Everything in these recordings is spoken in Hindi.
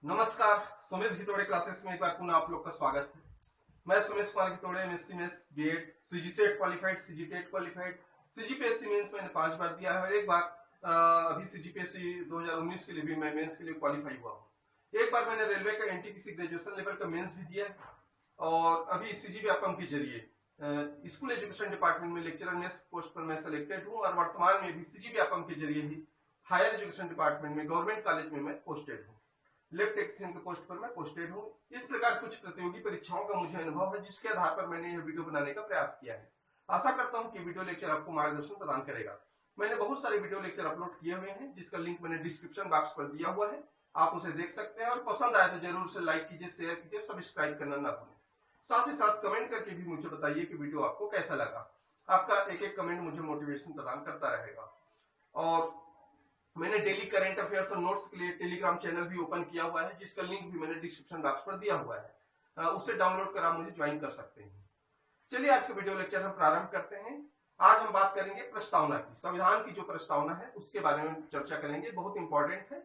नमस्कार, सुमेश घितोड़े क्लासेस में एक बार पुनः आप लोग का स्वागत है। मैं Sumesh Kumar Ghitode, MSc mains, BEd, CGSET qualified, CGTET qualified, CGPSC mains मैंने 5 बार दिया है और एक बार अभी सीजीपीएससी 2019 के लिए भी मैं मेंस के लिए क्वालिफाई हुआ हूँ। एक बार मैंने रेलवे का एनटीपीसी ग्रेजुएशन लेवल का मेंस भी दिया है और अभी सीजीव्यापम के जरिए स्कूल एजुकेशन डिपार्टमेंट में लेक्चरर मेंस पोस्ट पर मैं सिलेक्टेड हूँ और वर्तमान में भी सीजीव्यापम के जरिए ही हायर एजुकेशन डिपार्टमेंट में गवर्नमेंट कॉलेज में मैं पोस्टेड हूँ। लेफ्ट टेक्निशियन के पोस्ट पर मैं पोस्टेड हूँ। इस प्रकार कुछ प्रतियोगी परीक्षाओं का मुझे अनुभव है जिसके आधार पर मैंने यह वीडियो बनाने का प्रयास किया है। आशा करता हूँ कि वीडियो लेक्चर आपको मार्गदर्शन प्रदान करेगा। मैंने बहुत सारे वीडियो लेक्चर अपलोड किए हुए हैं जिसका लिंक मैंने डिस्क्रिप्शन बॉक्स पर दिया हुआ है, आप उसे देख सकते हैं और पसंद आए तो जरूर से लाइक कीजिए, शेयर कीजिए, सब्सक्राइब करना ना भूलें। साथ ही साथ कमेंट करके भी मुझे बताइए कि वीडियो आपको कैसा लगा। आपका एक एक कमेंट मुझे मोटिवेशन प्रदान करता रहेगा। और मैंने डेली करंट अफेयर्स और नोट्स के लिए टेलीग्राम चैनल भी ओपन किया हुआ है जिसका लिंक भी मैंने डिस्क्रिप्शन बॉक्स पर दिया हुआ है, उसे डाउनलोड कर आप मुझे ज्वाइन कर सकते हैं। चलिए आज के वीडियो लेक्चर हम प्रारंभ करते हैं। आज हम बात करेंगे प्रस्तावना की। संविधान की जो प्रस्तावना है उसके बारे में चर्चा करेंगे, बहुत इंपॉर्टेंट है।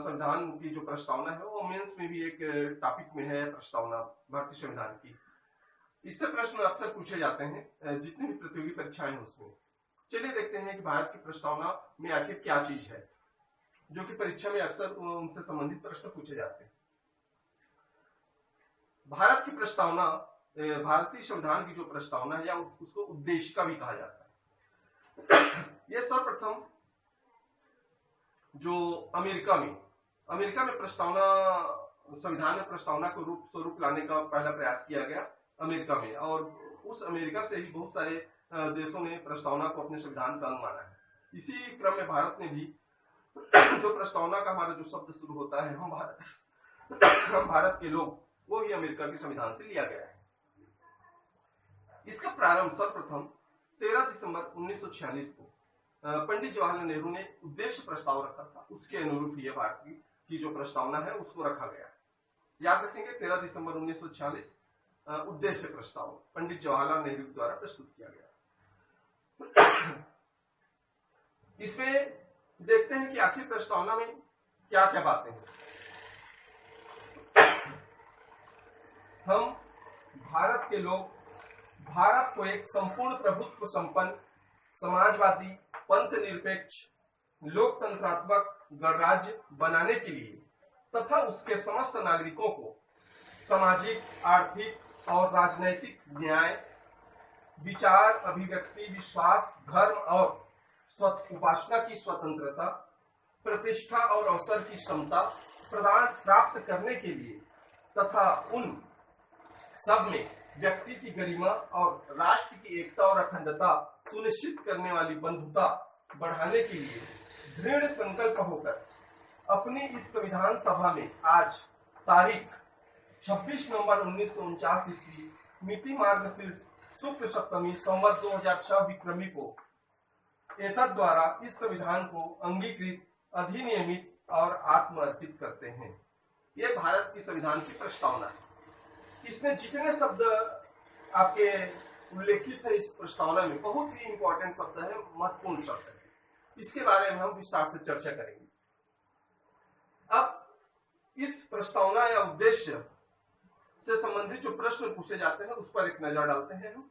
संविधान की जो प्रस्तावना है वो मेंस में भी एक टॉपिक में है प्रस्तावना भारतीय संविधान की। इससे प्रश्न अक्सर पूछे जाते हैं जितनी भी प्रतियोगी परीक्षाएं हैं उसमें। चलिए देखते हैं कि भारत की प्रस्तावना में आखिर क्या चीज है जो कि परीक्षा में अक्सर उनसे संबंधित प्रश्न पूछे जाते हैं। भारत की प्रस्तावना, भारतीय संविधान की जो प्रस्तावना है या उसको उद्देशिका भी कहा जाता है, यह सर्वप्रथम जो अमेरिका में प्रस्तावना, संविधान में प्रस्तावना को स्वरूप लाने का पहला प्रयास किया गया अमेरिका में, और उस अमेरिका से ही बहुत सारे देशों ने प्रस्तावना को अपने संविधान का अंग माना है। इसी क्रम में भारत ने भी जो प्रस्तावना का हमारा जो शब्द शुरू होता है हम भारत के लोग, वो भी अमेरिका के संविधान से लिया गया है। इसका प्रारंभ सर्वप्रथम 13 दिसंबर 1946 को पंडित जवाहरलाल नेहरू ने उद्देश्य प्रस्ताव रखा था, उसके अनुरूप ही भारत की जो प्रस्तावना है उसको रखा गया। याद रखेंगे 13 दिसंबर 1946 उद्देश्य प्रस्ताव पंडित जवाहरलाल नेहरू द्वारा प्रस्तुत किया गया। इसमें देखते हैं कि आखिर प्रस्तावना में क्या क्या बातें हैं। हम भारत के लोग भारत को एक संपूर्ण प्रभुत्व संपन्न, समाजवादी, पंथ निरपेक्ष, लोकतंत्रात्मक गणराज्य बनाने के लिए तथा उसके समस्त नागरिकों को सामाजिक, आर्थिक और राजनैतिक न्याय, विचार, अभिव्यक्ति, विश्वास, धर्म और उपासना की स्वतंत्रता, प्रतिष्ठा और अवसर की क्षमता प्राप्त करने के लिए तथा उन सब में व्यक्ति की गरिमा और राष्ट्र की एकता और अखंडता सुनिश्चित करने वाली बंधुता बढ़ाने के लिए दृढ़ संकल्प होकर अपनी इस संविधान सभा में आज तारीख 26 नवंबर 1949 ईस्वी मिति मार्गशीर्ष शुक्ल सप्तमी संवत 2006 विक्रमी को एतद द्वारा इस संविधान को अंगीकृत, अधिनियमित और आत्मर्पित करते हैं। यह भारत की संविधान की प्रस्तावना है। इसमें जितने शब्द आपके उल्लेखित है इस प्रस्तावना में, बहुत ही इंपॉर्टेंट शब्द है, महत्वपूर्ण शब्द है। इसके बारे में हम विस्तार से चर्चा करेंगे। अब इस प्रस्तावना या उद्देश्य से संबंधित जो प्रश्न पूछे जाते हैं उस पर एक नजर डालते हैं हम।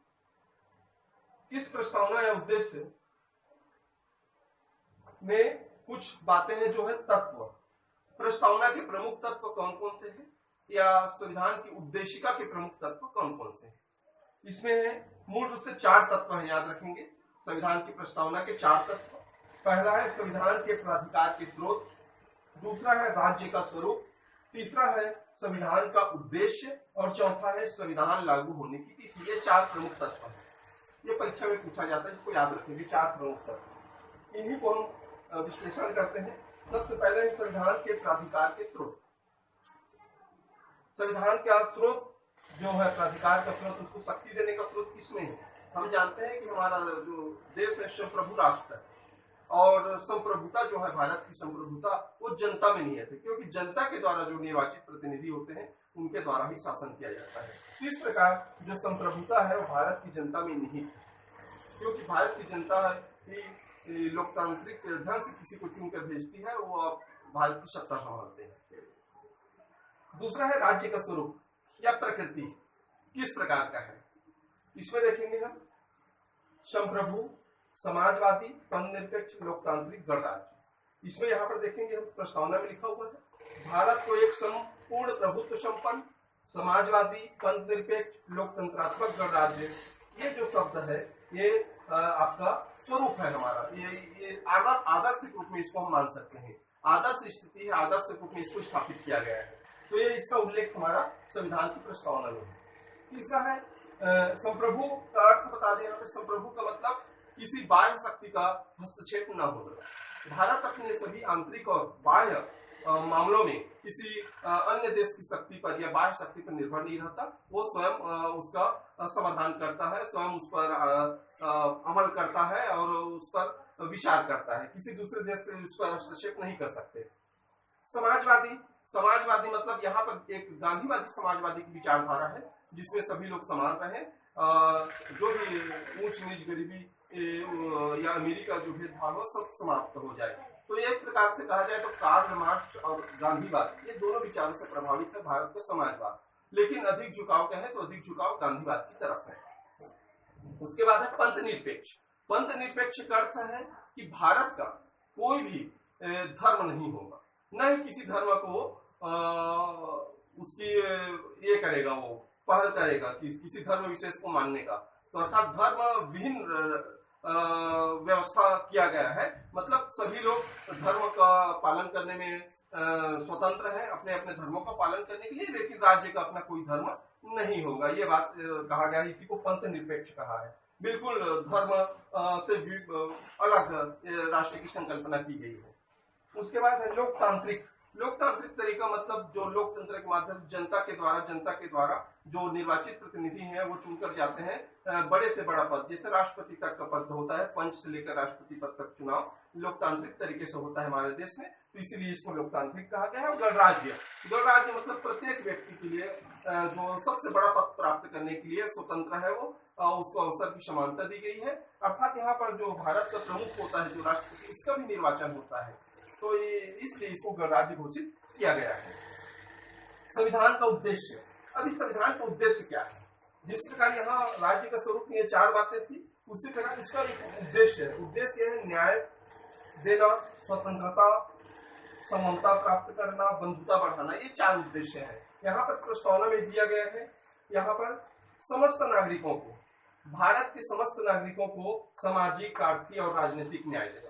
इस प्रस्तावना या उद्देश्य में कुछ बातें हैं जो है तत्व। प्रस्तावना के प्रमुख तत्व कौन कौन से हैं या संविधान की उद्देशिका के प्रमुख तत्व कौन कौन से हैं। इसमें मूल रूप से 4 तत्व हैं, याद रखेंगे। संविधान की प्रस्तावना के 4 तत्व। पहला है संविधान के प्राधिकार के स्रोत, दूसरा है राज्य का स्वरूप, तीसरा है संविधान का उद्देश्य और चौथा है संविधान लागू होने की तिथि। ये 4 प्रमुख तत्व हैं। ये परीक्षा में पूछा जाता है, इसको याद रखेंगे। 4 प्रमुख तत्व, इन्हीं को हम विश्लेषण करते हैं। सबसे पहले संविधान के प्राधिकार के स्रोत। संविधान का स्रोत जो है, प्राधिकार का स्रोत, उसको शक्ति देने का स्रोत किसमें है। हम जानते हैं कि हमारा जो देश है संप्रभु राष्ट्र है और संप्रभुता जो है, भारत की संप्रभुता, वो जनता में निहित है, क्योंकि जनता के द्वारा जो निर्वाचित प्रतिनिधि होते हैं उनके द्वारा ही शासन किया जाता है। इस प्रकार जो संप्रभुता है वो भारत की जनता में निहित है, क्योंकि भारत की जनता ही लोकतांत्रिक ढंग से किसी को चुनकर भेजती है, वो भारत की सत्ता संभालते हैं। दूसरा है राज्य का स्वरूप या प्रकृति किस प्रकार का है। इसमें देखेंगे हम संप्रभु, समाजवादी, पंथनिरपेक्ष, लोकतांत्रिक, गणराज्य। इसमें यहाँ पर देखेंगे हम प्रस्तावना में लिखा हुआ है भारत को एक संपूर्ण प्रभुत्व संपन्न समाजवादी, पंथनिरपेक्ष, लोकतंत्रात्मक गणराज्य, ये जो शब्द है ये आपका स्वरूप है हमारा। ये आदर्शिक रूप में इसको हम मान सकते हैं, आदर्श स्थिति है, आदर्श रूप में इसको स्थापित किया गया है। तो ये इसका उल्लेख हमारा संविधान की प्रस्तावना में है। तीसरा है संप्रभु का अर्थ बता दें। यहाँ पे संप्रभु का मतलब किसी बाह्य शक्ति का हस्तक्षेप न होना। भारत अपने सभी आंतरिक और बाह्य मामलों में किसी अन्य देश की शक्ति पर या बाह्य शक्ति पर निर्भर नहीं रहता। वो स्वयं उसका समाधान करता है, स्वयं उस पर अमल करता है और उस पर विचार करता है। किसी दूसरे देश से उस पर हस्तक्षेप नहीं कर सकते। समाजवादी, समाजवादी मतलब यहाँ पर एक गांधीवादी समाजवादी की विचारधारा है जिसमें सभी लोग समान रहे, जो भी ऊंच नीच, गरीबी या अमीरी का जो भेदभाव हो सब समाप्त हो जाए। तो एक प्रकार से कहा जाए तो कार्ल मार्क्स और गांधीवाद ये दोनों विचारों से प्रभावित है भारत का समाजवाद, लेकिन अधिक झुकाव कहें तो अधिक झुकाव गांधीवाद की तरफ है। उसके बाद है पंथ निरपेक्ष। पंथ निरपेक्ष का अर्थ है कि भारत का कोई भी धर्म नहीं होगा, न ही किसी धर्म को उसकी ये करेगा, वो पहल करेगा कि किसी धर्म विशेष को मानने का। तो अर्थात धर्म विहीन व्यवस्था किया गया है, मतलब सभी लोग धर्म का पालन करने में स्वतंत्र हैं, अपने अपने धर्मों का पालन करने के लिए, लेकिन राज्य का अपना कोई धर्म नहीं होगा। ये बात कहा गया है, इसी को पंथ निरपेक्ष कहा है। बिल्कुल धर्म से अलग राष्ट्र की संकल्पना की गई है। उसके बाद है लोकतांत्रिक। लोकतांत्रिक तरीका मतलब जो लोकतंत्र के माध्यम से जनता के द्वारा जो निर्वाचित प्रतिनिधि हैं वो चुनकर जाते हैं बड़े से बड़ा पद, जैसे राष्ट्रपति तक का पद होता है, पंच से लेकर राष्ट्रपति पद तक चुनाव लोकतांत्रिक तरीके से होता है हमारे देश में, तो इसीलिए इसको लोकतांत्रिक कहा गया है। गणराज्य, गणराज्य मतलब प्रत्येक व्यक्ति के लिए जो सबसे बड़ा पद प्राप्त करने के लिए स्वतंत्र है वो, उसको अवसर की समानता दी गई है। अर्थात यहाँ पर जो भारत का प्रमुख होता है, जो राष्ट्रपति, इसका भी निर्वाचन होता है, तो इसलिए इसको गणराज्य घोषित किया गया है। संविधान का उद्देश्य। अब इस संविधान का उद्देश्य क्या है? जिस प्रकार यहाँ राज्य का स्वरूप में ये 4 बातें थी, उसी प्रकार इसका एक उद्देश्य है। उद्देश्य है न्याय देना, स्वतंत्रता, समानता प्राप्त करना, बंधुता बढ़ाना, ये 4 उद्देश्य है। यहाँ पर प्रस्तावना में दिया गया है, यहाँ पर समस्त नागरिकों को, भारत के समस्त नागरिकों को सामाजिक, आर्थिक और राजनीतिक न्याय देना।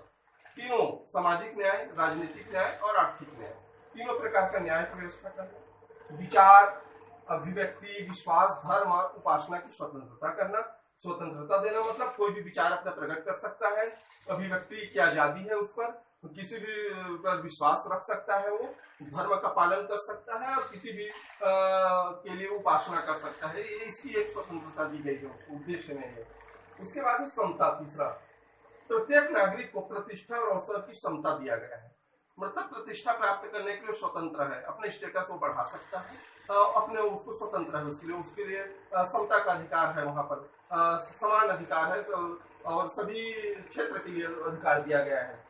तीनों, सामाजिक न्याय, राजनीतिक न्याय और आर्थिक न्याय, तीनों प्रकार का न्याय की व्यवस्था करना। विचार, अभिव्यक्ति, विश्वास, धर्म और उपासना की स्वतंत्रता करना। स्वतंत्रता देना मतलब कोई भी विचार अपना प्रकट कर सकता है, अभिव्यक्ति की आजादी है, उस पर किसी भी पर विश्वास रख सकता है, वो धर्म का पालन कर सकता है और किसी भी के लिए उपासना कर सकता है। ये इसकी एक स्वतंत्रता दी गई है, उद्देश्य में है। उसके बाद है समता। तीसरा, प्रत्येक नागरिक को प्रतिष्ठा और अवसर की समता दिया गया है, मतलब प्रतिष्ठा प्राप्त करने के लिए स्वतंत्र है, अपने स्टेटस को बढ़ा सकता है, अपने उसको स्वतंत्र है, उसके लिए समता का अधिकार है, वहां पर समान अधिकार है और सभी क्षेत्र के लिए अधिकार दिया गया है।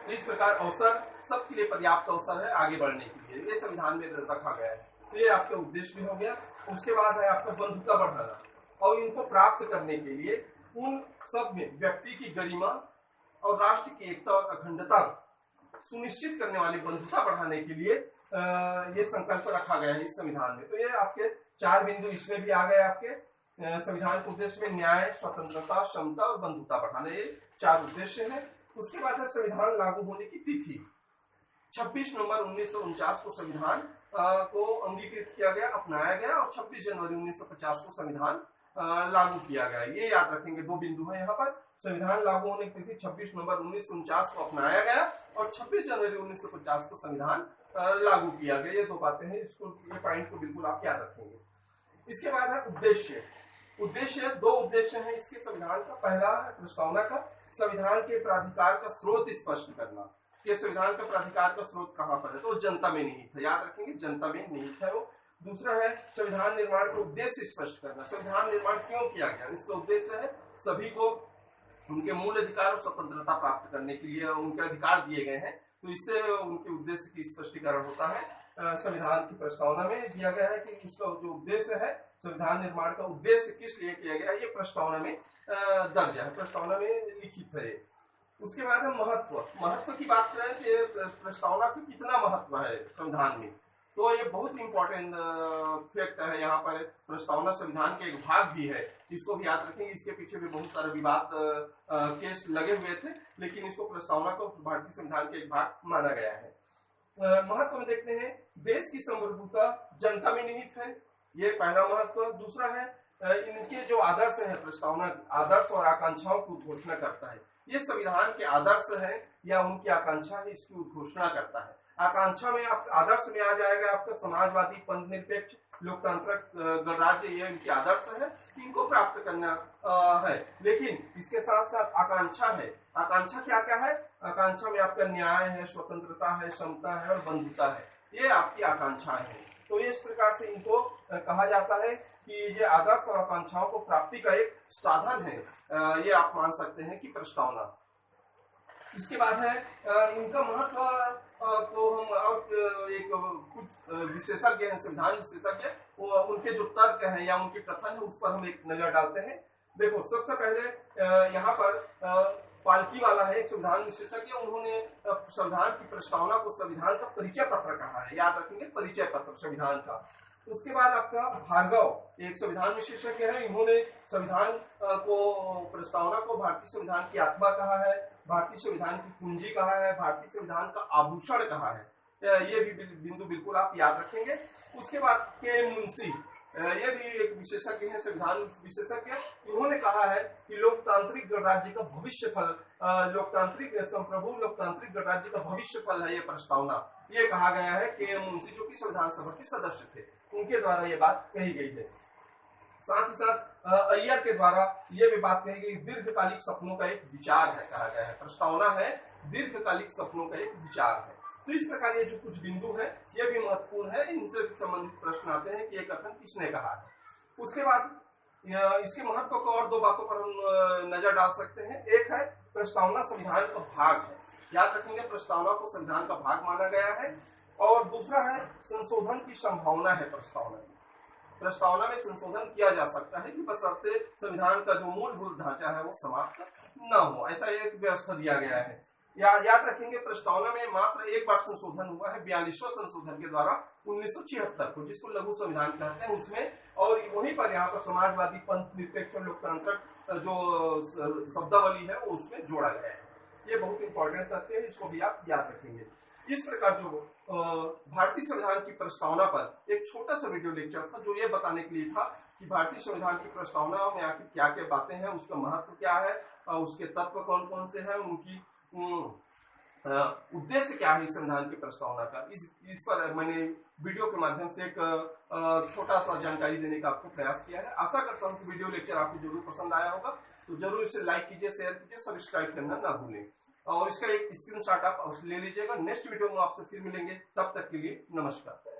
इस प्रकार अवसर, सबके लिए पर्याप्त अवसर है आगे बढ़ने के लिए, ये संविधान में रखा गया है। तो ये आपका उद्देश्य भी हो गया। उसके बाद है आपका बंधुता बढ़ाना, और इनको प्राप्त करने के लिए उन सब में व्यक्ति की गरिमा और राष्ट्र की एकता और अखंडता सुनिश्चित करने वाली बंधुता बढ़ाने के लिए ये संकल्प रखा गया है इस संविधान में। तो ये आपके 4 बिंदु इसमें भी आ गए आपके संविधान के उद्देश्य में, न्याय, स्वतंत्रता, समता और बंधुता बढ़ाना, ये 4 उद्देश्य है। उसके बाद है संविधान लागू होने की तिथि। 26 नवंबर 1949 को संविधान को अंगीकृत किया गया, अपनाया गया, और 26 जनवरी 1950 को संविधान लागू किया गया। ये याद रखेंगे, 2 बिंदु है यहाँ पर। संविधान लागू होने की तिथि 26 नवंबर 1949 को अपनाया गया और 26 जनवरी 1950 को संविधान लागू किया गया। ये 2 बातें हैं, इसको, ये पॉइंट को बिल्कुल आप याद रखेंगे। इसके बाद है उद्देश्य। उद्देश्य, 2 उद्देश्य हैं इसके संविधान का। पहला है प्रस्तावना का, संविधान के प्राधिकार का स्रोत स्पष्ट करना कि संविधान का प्राधिकार का स्रोत कहाँ पर है, तो जनता में निहित है, याद रखेंगे, जनता में निहित है वो। दूसरा है संविधान निर्माण का उद्देश्य स्पष्ट करना, संविधान निर्माण क्यों किया गया, इसका उद्देश्य है सभी को उनके मूल अधिकार और स्वतंत्रता प्राप्त करने के लिए उनके अधिकार दिए गए हैं, तो इससे उनके उद्देश्य की स्पष्टीकरण होता है। संविधान की प्रस्तावना में दिया गया है कि इसका जो उद्देश्य है, संविधान निर्माण का उद्देश्य किस लिए किया गया है, ये प्रस्तावना में दर्ज है, प्रस्तावना में लिखित है। उसके बाद हम महत्व की बात करें कि प्रस्तावना का कितना महत्व है संविधान में, तो ये बहुत इंपॉर्टेंट फैक्ट है यहाँ पर। प्रस्तावना संविधान के एक भाग भी है, इसको भी याद रखेंगे। इसके पीछे भी बहुत सारे विवाद केस लगे हुए थे, लेकिन इसको प्रस्तावना को भारतीय संविधान के एक भाग माना गया है। महत्व में देखते हैं, देश की संप्रभुता जनता में निहित है, ये पहला महत्व। दूसरा है इनके जो आदर्श है, प्रस्तावना आदर्श और आकांक्षाओं की उद्घोषणा करता है। ये संविधान के आदर्श है या उनकी आकांक्षा है, इसकी उद्घोषणा करता है। आकांक्षा में आप आदर्श में आ जाएगा आपका समाजवादी, पंथ निरपेक्ष, लोकतांत्रिक गणराज्य, ये इनके आदर्श है, इनको प्राप्त करना है। लेकिन इसके साथ साथ आकांक्षा है। आकांक्षा क्या क्या है? आकांक्षा में आपका न्याय है, स्वतंत्रता है, समता है और बंधुता है, ये आपकी आकांक्षा है। तो इस प्रकार से इनको कहा जाता है कि ये आदर्श और आकांक्षाओं को प्राप्ति का एक साधन है, ये आप मान सकते हैं कि प्रस्तावना। इसके बाद है इनका महत्व को हम और एक कुछ विशेषज्ञ हैं, संविधान विशेषज्ञ, उनके जो तर्क हैं या उनके कथन है उस पर हम एक नजर डालते हैं। देखो, सबसे पहले यहाँ पर पालकी वाला है एक संविधान विशेषज्ञ, उन्होंने संविधान की प्रस्तावना को संविधान का परिचय पत्र कहा है, याद रखेंगे, परिचय पत्र संविधान का। उसके बाद आपका भार्गव एक संविधान विशेषज्ञ है, इन्होंने संविधान को प्रस्तावना को भारतीय संविधान की आत्मा कहा है, भारतीय संविधान की कुंजी कहा है, भारतीय संविधान का आभूषण कहा है। ये भी बिंदु बिल्कुल आप याद रखेंगे। उसके बाद के मुंशी, ये भी एक विशेषज्ञ है, संविधान विशेषज्ञ, इन्होंने कहा है कि लोकतांत्रिक गणराज्य का भविष्य फल, लोकतांत्रिक संप्रभु लोकतांत्रिक गणराज्य का भविष्य फल है ये प्रस्तावना, ये कहा गया है कि मुंशी जो कि संविधान सभा के सदस्य थे, उनके द्वारा ये बात कही गई है। साथ ही साथ अय्यर के द्वारा ये भी बात कही गई, दीर्घकालिक सपनों का एक विचार है, कहा गया है, प्रस्तावना है दीर्घकालिक सपनों का एक विचार है। तो इस प्रकार ये जो कुछ बिंदु है ये भी महत्वपूर्ण है, इनसे संबंधित प्रश्न आते हैं कि ये कथन किसने कहा है। उसके बाद इसके महत्व को और दो बातों पर हम नजर डाल सकते हैं। एक है प्रस्तावना संविधान का भाग है, याद रखेंगे, प्रस्तावना को संविधान का भाग माना गया है। और दूसरा है संशोधन की संभावना है प्रस्तावना में, प्रस्तावना में संशोधन किया जा सकता है कि बशर्ते संविधान का जो मूलभूत ढांचा है वो समाप्त न हो, ऐसा एक व्यवस्था दिया गया है। याद रखेंगे, प्रस्तावना में मात्र एक बार संशोधन हुआ है, 42वां संशोधन के द्वारा 1976 को, जिसको लघु संविधान कहते हैं, उसमें, और वहीं पर यहाँ पर समाजवादी, पंथ निरपेक्ष और लोकतांत्रिक जो शब्दावली है वो उसमें जोड़ा गया है। ये बहुत इंपॉर्टेंट तथ्य है, इसको भी आप याद रखेंगे। इस प्रकार जो भारतीय संविधान की प्रस्तावना पर एक छोटा सा वीडियो लेक्चर था, जो ये बताने के लिए था कि भारतीय संविधान की प्रस्तावना में आखिर क्या क्या बातें हैं, उसका महत्व क्या है, उसके तत्व कौन कौन से हैं, उनकी उद्देश्य क्या है इस संविधान की प्रस्तावना का। इस पर मैंने वीडियो के माध्यम से एक छोटा सा जानकारी देने का आपको प्रयास किया है। आशा करता हूँ कि वीडियो लेक्चर आपको जरूर पसंद आया होगा, तो जरूर इसे लाइक कीजिए, शेयर कीजिए, सब्सक्राइब करना ना भूलें, और इसका एक स्क्रीनशॉट आप ले लीजिएगा। नेक्स्ट वीडियो में आपसे फिर मिलेंगे, तब तक के लिए नमस्कार।